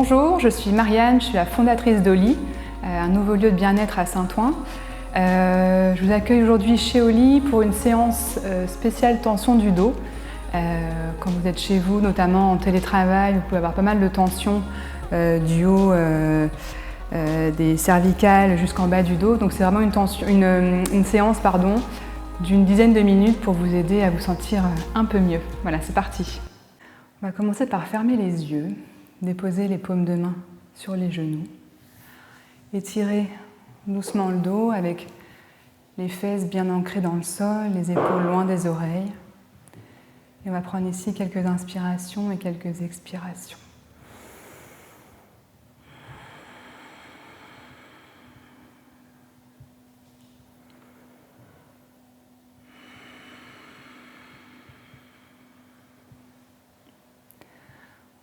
Bonjour, je suis Marianne, je suis la fondatrice d'Oli, un nouveau lieu de bien-être à Saint-Ouen. Je vous accueille aujourd'hui chez Oli pour une séance spéciale tension du dos. Quand vous êtes chez vous, notamment en télétravail, vous pouvez avoir pas mal de tensions du haut des cervicales jusqu'en bas du dos. Donc c'est vraiment une séance d'une dizaine de minutes pour vous aider à vous sentir un peu mieux. Voilà, c'est parti. On va commencer par fermer les yeux, déposer les paumes de main sur les genoux, étirer doucement le dos avec les fesses bien ancrées dans le sol, les épaules loin des oreilles. Et on va prendre ici quelques inspirations et quelques expirations.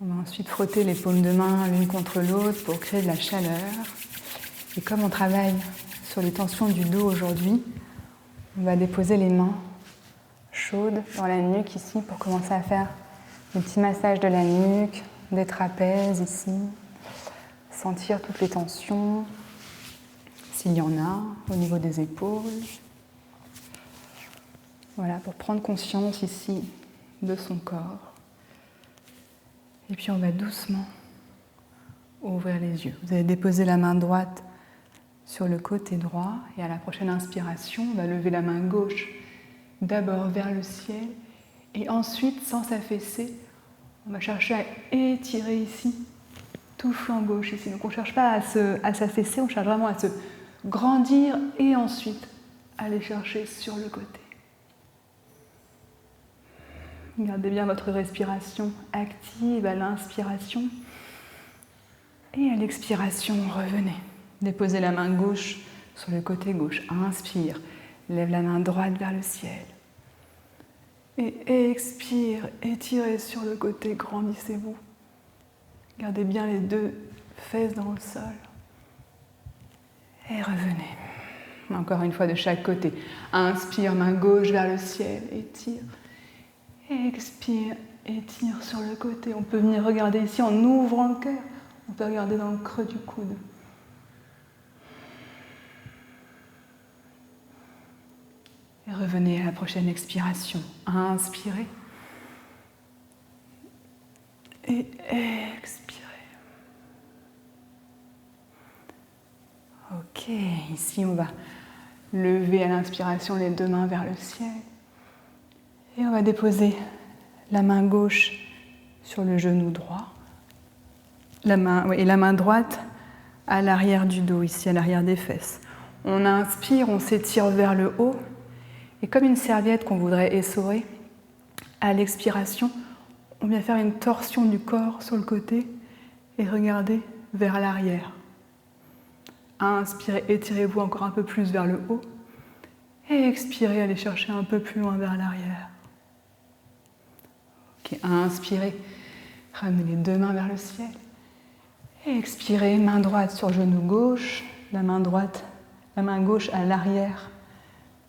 On va ensuite frotter les paumes de main l'une contre l'autre pour créer de la chaleur. Et comme on travaille sur les tensions du dos aujourd'hui, on va déposer les mains chaudes dans la nuque ici pour commencer à faire des petits massages de la nuque, des trapèzes ici. Sentir toutes les tensions, s'il y en a, au niveau des épaules. Voilà, pour prendre conscience ici de son corps. Et puis on va doucement ouvrir les yeux. Vous allez déposer la main droite sur le côté droit et à la prochaine inspiration, on va lever la main gauche d'abord vers le ciel et ensuite, sans s'affaisser, on va chercher à étirer ici tout flanc gauche ici. Donc on ne cherche pas à s'affaisser, on cherche vraiment à se grandir et ensuite aller chercher sur le côté. Gardez bien votre respiration active à l'inspiration et à l'expiration, revenez. Déposez la main gauche sur le côté gauche. Inspire, lève la main droite vers le ciel. Et expire, étirez sur le côté, grandissez-vous. Gardez bien les deux fesses dans le sol. Et revenez. Encore une fois de chaque côté. Inspire, main gauche vers le ciel, étire. Expire, étire sur le côté. On peut venir regarder ici en ouvrant le cœur. On peut regarder dans le creux du coude. Et revenez à la prochaine expiration. Inspirez. Et expirez. Ok, ici on va lever à l'inspiration les deux mains vers le ciel. Et on va déposer la main gauche sur le genou droit. La main droite à l'arrière du dos, ici à l'arrière des fesses. On inspire, on s'étire vers le haut. Et comme une serviette qu'on voudrait essorer, à l'expiration, on vient faire une torsion du corps sur le côté et regardez vers l'arrière. Inspirez, étirez-vous encore un peu plus vers le haut. Et expirez, allez chercher un peu plus loin vers l'arrière. Inspirez, ramenez les deux mains vers le ciel. Et expirez, main droite sur genou gauche, la main gauche à l'arrière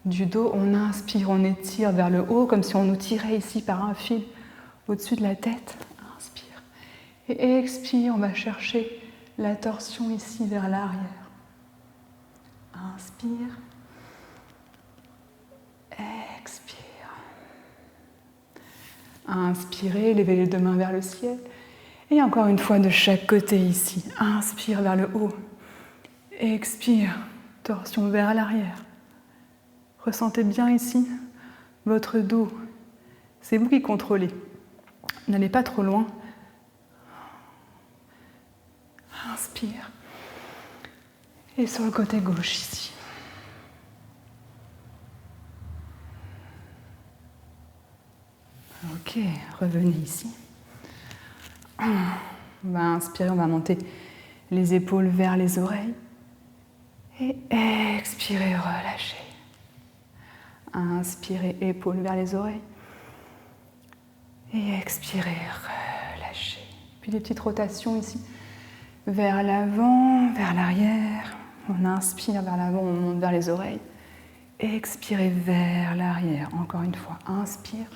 du dos. On inspire, on étire vers le haut, comme si on nous tirait ici par un fil au-dessus de la tête. Inspire. Et expire, on va chercher la torsion ici vers l'arrière. Inspire. Expire. Inspirez, levez les deux mains vers le ciel. Et encore une fois de chaque côté ici. Inspire vers le haut. Expire, torsion vers l'arrière. Ressentez bien ici votre dos. C'est vous qui contrôlez. N'allez pas trop loin. Inspire. Et sur le côté gauche ici. Ok, revenez ici. On va inspirer, on va monter les épaules vers les oreilles. Et expirez, relâchez. Inspirez, épaules vers les oreilles. Et expirez, relâchez. Puis des petites rotations ici. Vers l'avant, vers l'arrière. On inspire vers l'avant, on monte vers les oreilles. Expirez vers l'arrière. Encore une fois, inspire.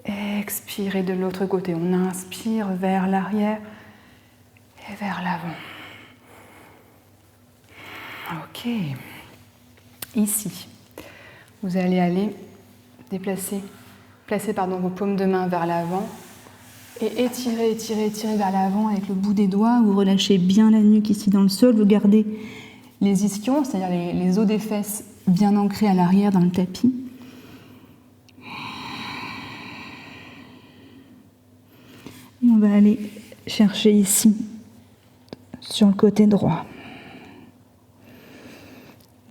Expirez de l'autre côté. On inspire vers l'arrière Et vers l'avant. Ok. Ici, vous allez placer vos paumes de main vers l'avant et étirer vers l'avant avec le bout des doigts. Vous relâchez bien la nuque ici dans le sol. Vous gardez les ischions, c'est-à-dire les os des fesses bien ancrés à l'arrière dans le tapis. Et on va aller chercher ici, sur le côté droit.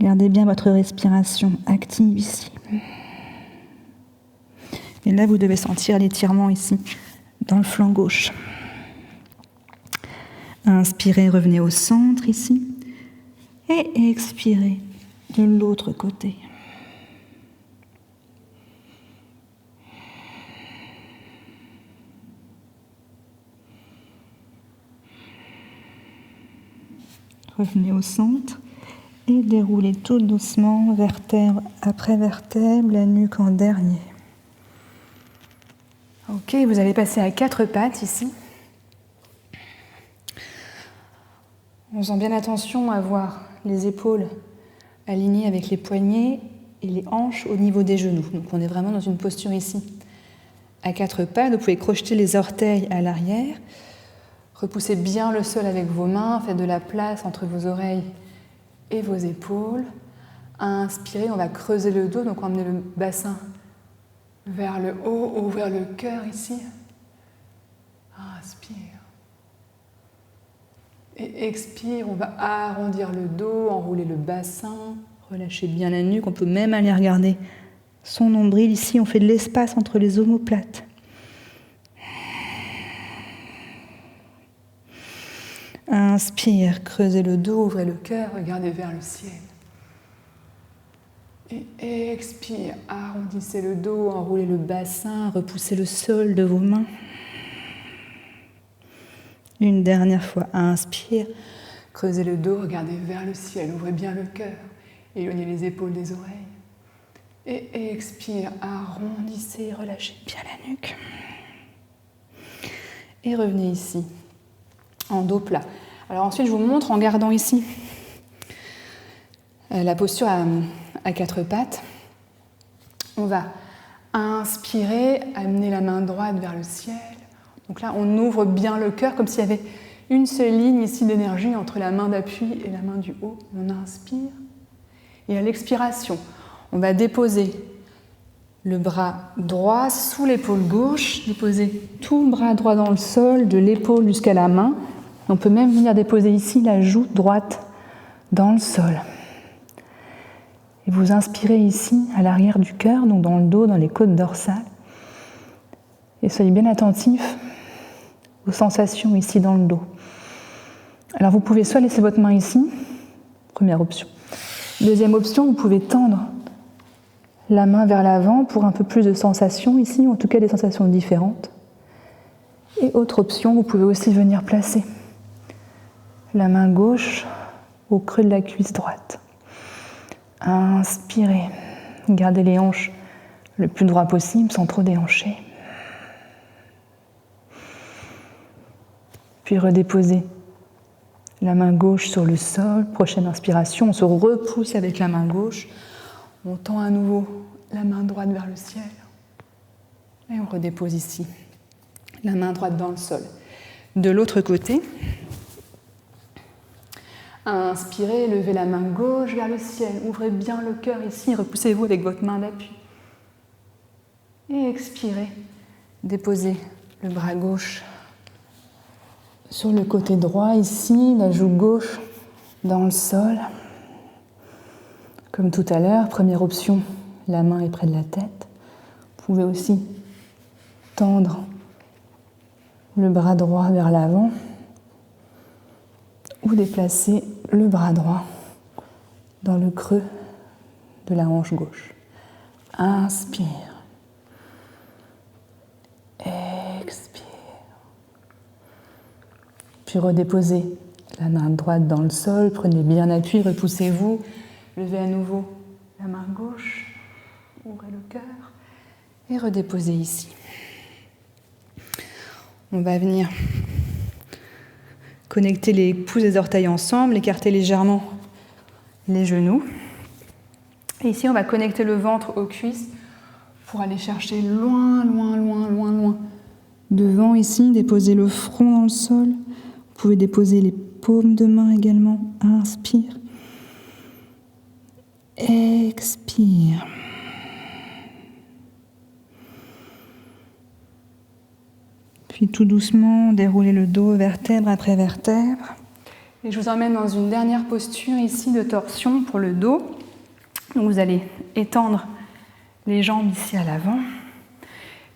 Gardez bien votre respiration active ici. Et là, vous devez sentir l'étirement ici, dans le flanc gauche. Inspirez, revenez au centre ici. Et expirez de l'autre côté. Revenez au centre et déroulez tout doucement, vertèbre après vertèbre, la nuque en dernier. Ok, vous allez passer à 4 pattes ici. En faisant bien attention à voir les épaules alignées avec les poignets et les hanches au niveau des genoux. Donc on est vraiment dans une posture ici. À 4 pattes, vous pouvez crocheter les orteils à l'arrière. Repoussez bien le sol avec vos mains, faites de la place entre vos oreilles et vos épaules. Inspirez, on va creuser le dos, donc on va emmener le bassin vers le haut ou vers le cœur ici. Inspire. Et expire, on va arrondir le dos, enrouler le bassin, relâchez bien la nuque. On peut même aller regarder son nombril. Ici, on fait de l'espace entre les omoplates. Inspire, creusez le dos, ouvrez le cœur, regardez vers le ciel. Et expire, arrondissez le dos, enroulez le bassin, repoussez le sol de vos mains. Une dernière fois, inspire, creusez le dos, regardez vers le ciel, ouvrez bien le cœur, éloignez les épaules des oreilles. Et expire, arrondissez, relâchez bien la nuque. Et revenez ici, en dos plat. Alors ensuite, je vous montre en gardant ici la posture à 4 pattes. On va inspirer, amener la main droite vers le ciel. Donc là, on ouvre bien le cœur, comme s'il y avait une seule ligne ici d'énergie entre la main d'appui et la main du haut. On inspire. Et à l'expiration, on va déposer le bras droit sous l'épaule gauche, déposer tout le bras droit dans le sol, de l'épaule jusqu'à la main. On peut même venir déposer ici la joue droite dans le sol. Et vous inspirez ici, à l'arrière du cœur, donc dans le dos, dans les côtes dorsales. Et soyez bien attentifs aux sensations ici dans le dos. Alors vous pouvez soit laisser votre main ici, première option. Deuxième option, vous pouvez tendre la main vers l'avant pour un peu plus de sensations ici, ou en tout cas des sensations différentes. Et autre option, vous pouvez aussi venir placer la main gauche au creux de la cuisse droite. Inspirez, gardez les hanches le plus droit possible sans trop déhancher. Puis redéposez la main gauche sur le sol. Prochaine inspiration, on se repousse avec la main gauche. On tend à nouveau la main droite vers le ciel. Et on redépose ici la main droite dans le sol. De l'autre côté, inspirez, levez la main gauche vers le ciel. Ouvrez bien le cœur ici, repoussez-vous avec votre main d'appui. Et expirez, déposez le bras gauche sur le côté droit ici, la joue gauche dans le sol. Comme tout à l'heure, première option, la main est près de la tête. Vous pouvez aussi tendre le bras droit vers l'avant ou déplacer le bras droit dans le creux de la hanche gauche. Inspire. Expire. Puis redéposez la main droite dans le sol, prenez bien appui, repoussez-vous, levez à nouveau la main gauche, ouvrez le cœur et redéposez ici. On va venir Connectez les pouces des orteils ensemble, écartez légèrement les genoux. Et ici, on va connecter le ventre aux cuisses pour aller chercher loin, loin, loin, loin, loin. Devant ici, déposez le front dans le sol. Vous pouvez déposer les paumes de main également. Inspire. Expire. Puis tout doucement, déroulez le dos vertèbre après vertèbre. Et je vous emmène dans une dernière posture ici de torsion pour le dos. Donc vous allez étendre les jambes ici à l'avant.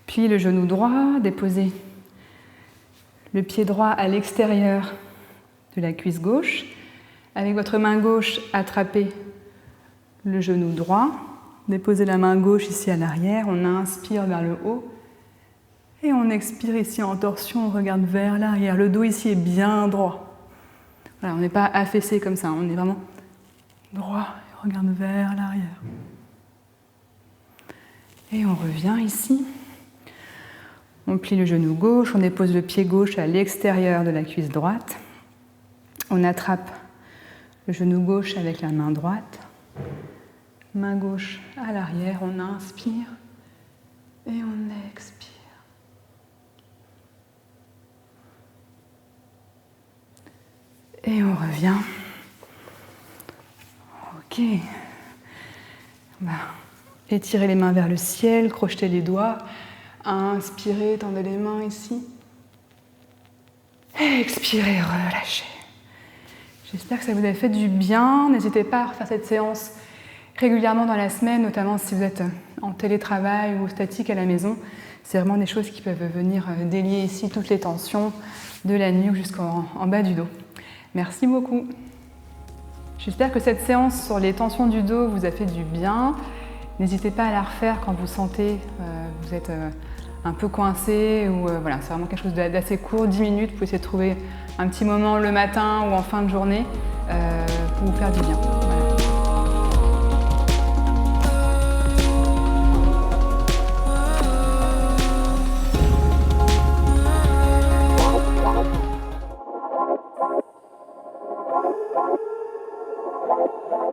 Puis le genou droit, déposez le pied droit à l'extérieur de la cuisse gauche. Avec votre main gauche, attrapez le genou droit. Déposez la main gauche ici à l'arrière. On inspire vers le haut. Et on expire ici en torsion, on regarde vers l'arrière. Le dos ici est bien droit. Voilà, on n'est pas affaissé comme ça, on est vraiment droit et on regarde vers l'arrière. Et on revient ici. On plie le genou gauche, on dépose le pied gauche à l'extérieur de la cuisse droite. On attrape le genou gauche avec la main droite. Main gauche à l'arrière, on inspire et on expire. Et on revient. Ok. On va étirer les mains vers le ciel, crocheter les doigts. Inspirez, tendez les mains ici. Expirez, relâchez. J'espère que ça vous a fait du bien. N'hésitez pas à refaire cette séance régulièrement dans la semaine, notamment si vous êtes en télétravail ou statique à la maison. C'est vraiment des choses qui peuvent venir délier ici toutes les tensions de la nuque jusqu'en bas du dos. Merci beaucoup. J'espère que cette séance sur les tensions du dos vous a fait du bien. N'hésitez pas à la refaire quand vous sentez que vous êtes un peu coincé ou voilà, c'est vraiment quelque chose d'assez court, 10 minutes. Vous pouvez essayer de trouver un petit moment le matin ou en fin de journée pour vous faire du bien.